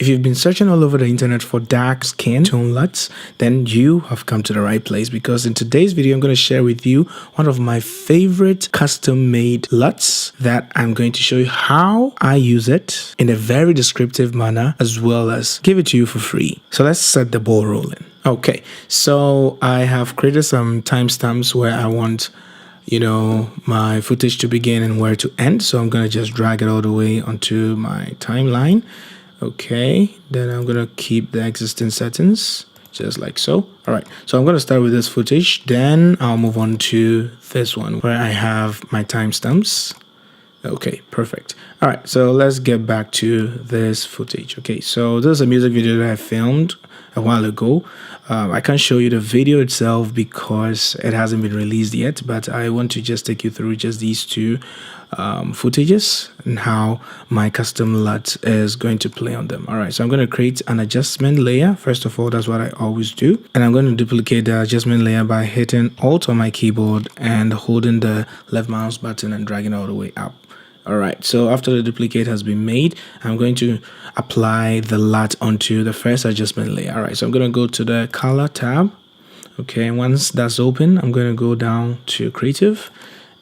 If you've been searching all over the internet for dark skin tone LUTs, then you have come to the right place, because in today's video, I'm going to share with you one of my favorite custom made LUTs that I'm going to show you how I use it in a very descriptive manner, as well as give it to you for free. So let's set the ball rolling. Okay, so I have created some timestamps where I want my footage to begin and where to end. So I'm going to just drag it all the way onto my timeline. Okay, then I'm going to keep the existing settings just like so. All right, so I'm going to start with this footage. Then I'll move on to this one where I have my timestamps. Okay, perfect. All right, so let's get back to this footage. Okay, so this is a music video that I filmed a while ago. I can't show you the video itself because it hasn't been released yet, but I want to just take you through just these two footages and how my custom LUT is going to play on them. All right, so I'm going to create an adjustment layer. First of all, that's what I always do. And I'm going to duplicate the adjustment layer by hitting Alt on my keyboard and holding the left mouse button and dragging it all the way up. All right, so after the duplicate has been made, I'm going to apply the LUT onto the first adjustment layer. All right, so I'm going to go to the color tab. Okay, once that's open, I'm going to go down to creative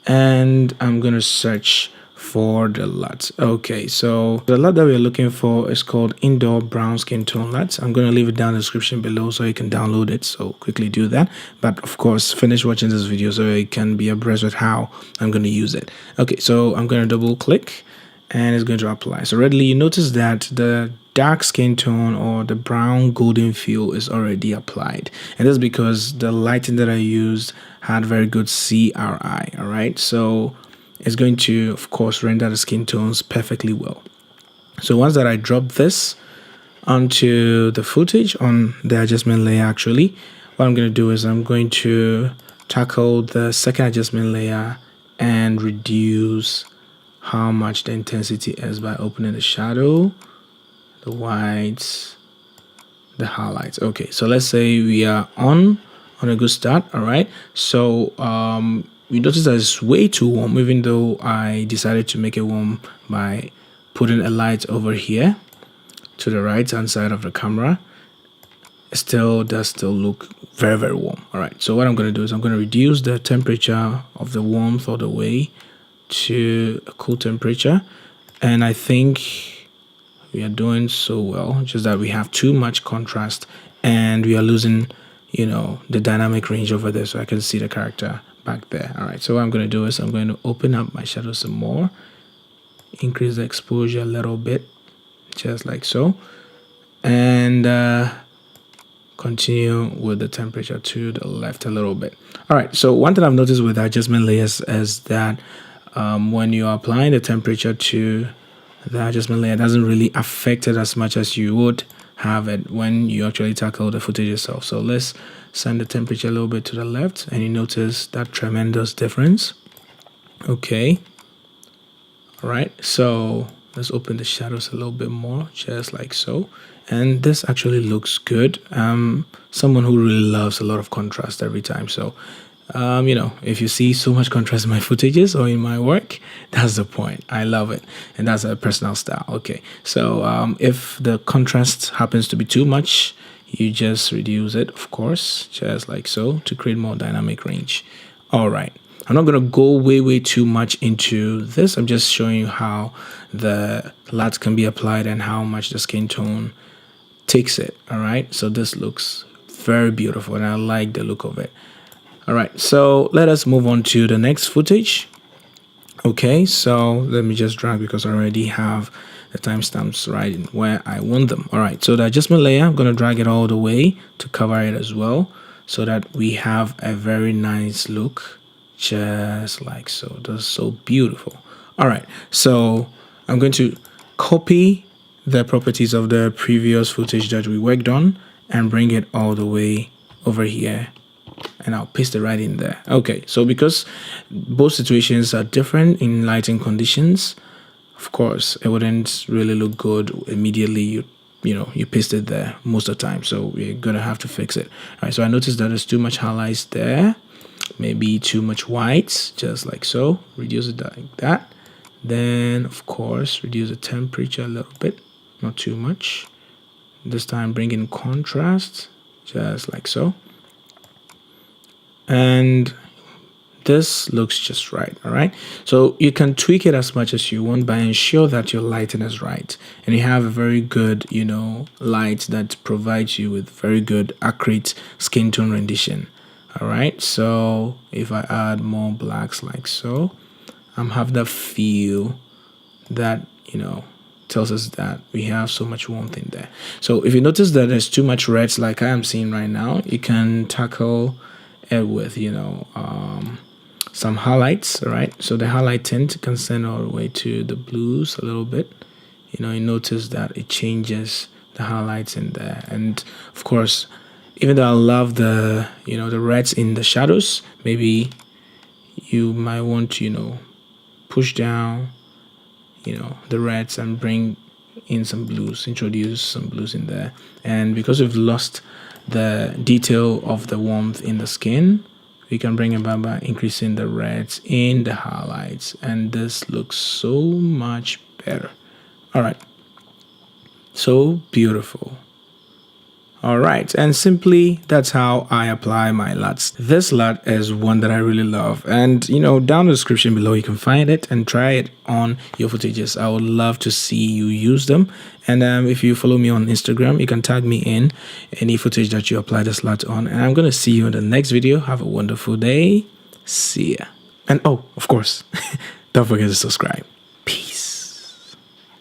and I'm going to search for the LUT. Okay, so the LUT that we're looking for is called Indoor Brown Skin Tone LUT. I'm going to leave it down in the description below so you can download it. So quickly do that. But of course, finish watching this video so you can be abreast with how I'm going to use it. Okay, so I'm going to double click and it's going to apply. So readily, you notice that the dark skin tone or the brown golden feel is already applied, and that's because the lighting that I used had very good CRI. All right, so it's going to, of course, render the skin tones perfectly well. So once that I drop this onto the footage on the adjustment layer, actually, what I'm going to do is I'm going to tackle the second adjustment layer and reduce how much the intensity is by opening the shadow, the whites, the highlights. Okay, so let's say we are on a good start. All right, so we notice that it's way too warm, even though I decided to make it warm by putting a light over here to the right hand side of the camera. It still does look very, very warm. All right, so what I'm going to do is I'm going to reduce the temperature of the warmth all the way to a cool temperature, and I think we are doing so well, just that we have too much contrast and we are losing the dynamic range over there, so I can see the character back there. All right, so what I'm going to do is I'm going to open up my shadow some more, increase the exposure a little bit, just like so, and continue with the temperature to the left a little bit. All right, so one thing I've noticed with adjustment layers is that when you're applying the temperature to the adjustment layer, it doesn't really affect it as much as you would have it when you actually tackle the footage itself. So let's send the temperature a little bit to the left, and you notice that tremendous difference. Okay, all right, so let's open the shadows a little bit more, just like so, and this actually looks good. Someone who really loves a lot of contrast every time, so if you see so much contrast in my footages or in my work, that's the point. I love it, and that's a personal style. Okay, so if the contrast happens to be too much, you just reduce it, of course, just like so, to create more dynamic range. All right, I'm not going to go way too much into this. I'm just showing you how the LUT can be applied and how much the skin tone takes it. All right, so this looks very beautiful and I like the look of it. All right, so let us move on to the next footage. Okay, so let me just drag because I already have the timestamps right in where I want them. All right, so the adjustment layer, I'm going to drag it all the way to cover it as well, so that we have a very nice look, just like so. That's so beautiful. All right, so I'm going to copy the properties of the previous footage that we worked on and bring it all the way over here, and I'll paste it right in there. Okay, so because both situations are different in lighting conditions, of course it wouldn't really look good immediately you paste it there most of the time, so we're gonna have to fix it. All right, so I noticed that there's too much highlights there, maybe too much whites, just like so. Reduce it like that. Then of course reduce the temperature a little bit, not too much. This time bring in contrast, just like so. And this looks just right. All right, so you can tweak it as much as you want, but ensure that your lighting is right and you have a very good, you know, light that provides you with very good accurate skin tone rendition. All right, so if I add more blacks like so, I'm have that feel that, you know, tells us that we have so much warmth in there. So if you notice that there's too much reds like I am seeing right now, you can tackle it with, you know, some highlights. All right, so the highlight tint can send all the way to the blues a little bit. You know, you notice that it changes the highlights in there. And of course, even though I love the, you know, the reds in the shadows, maybe you might want to, you know, push down, you know, the reds and bring in some blues, introduce some blues in there. And because we've lost the detail of the warmth in the skin, we can bring it back by increasing the reds in the highlights, and this looks so much better. All right, so beautiful. All right, and simply that's how I apply my LUTs. This LUT is one that I really love, and you know, down in the description below you can find it and try it on your footages. I would love to see you use them. And if you follow me on Instagram, you can tag me in any footage that you apply this LUT on, and I'm gonna see you in the next video. Have a wonderful day. See ya. And oh, of course, don't forget to subscribe.